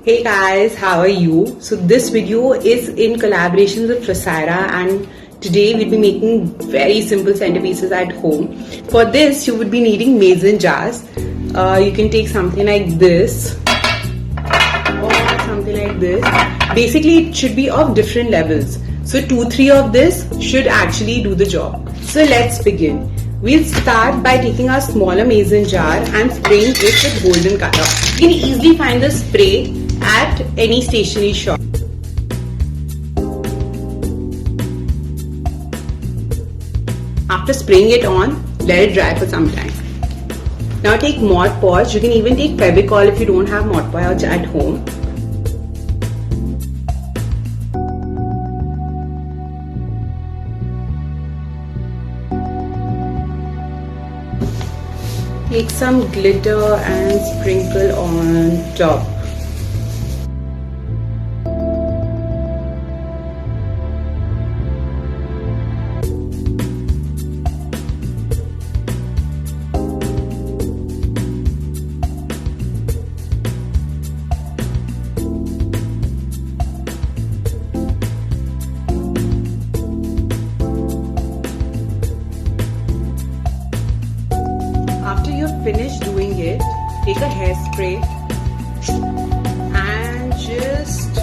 Hey guys, how are you? So this video is in collaboration with Rosara, and today we'll be making very simple centerpieces at home. For this you would be needing mason jars. You can take something like this or something like this. Basically it should be of different levels. So 2-3 of this should actually do the job. So let's begin. We'll start by taking our smaller mason jar and spraying it with golden color. You can easily find the spray at any stationery shop. After spraying it on, let it dry for some time. Now take Mod Podge. You can even take Fevicol if you don't have Mod Podge at home. Take some glitter and sprinkle on top. After you've finished doing it, take a hairspray and just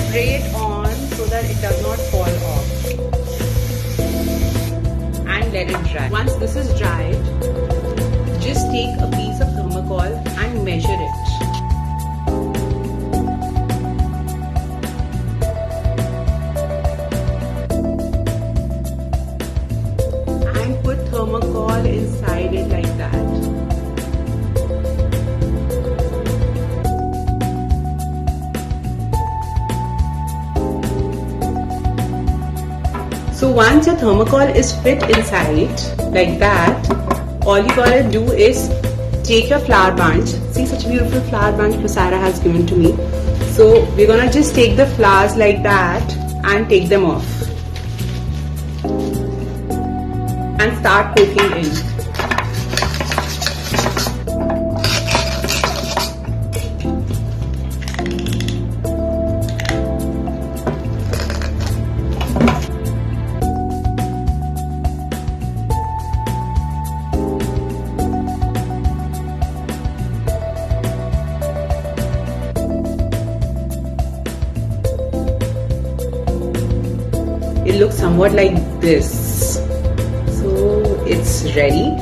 spray it on so that it does not fall off, and let it dry. Once this is dried, just take a piece of thermocol and measure it. Put thermocol inside it like that. So once your thermocol is fit inside like that, all you gotta do is take your flower bunch. See, such a beautiful flower bunch Rosara has given to me. So we're gonna just take the flowers like that and take them off and start poking in. It looks somewhat like this. It's ready.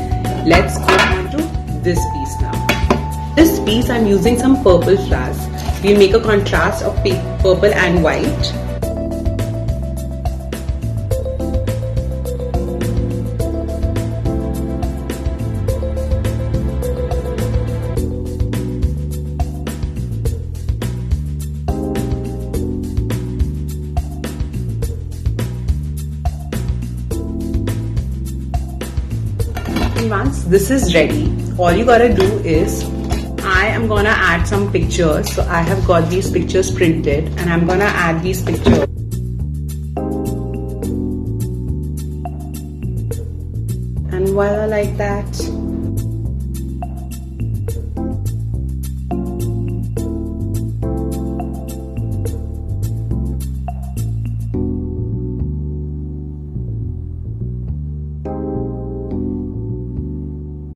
Let's go on to this piece now. This piece I'm using some purple flowers. We'll make a contrast of purple and white. Once this is ready, all you gotta do is, I am gonna add some pictures. So I have got these pictures printed and I'm gonna add these pictures. And voila, like that.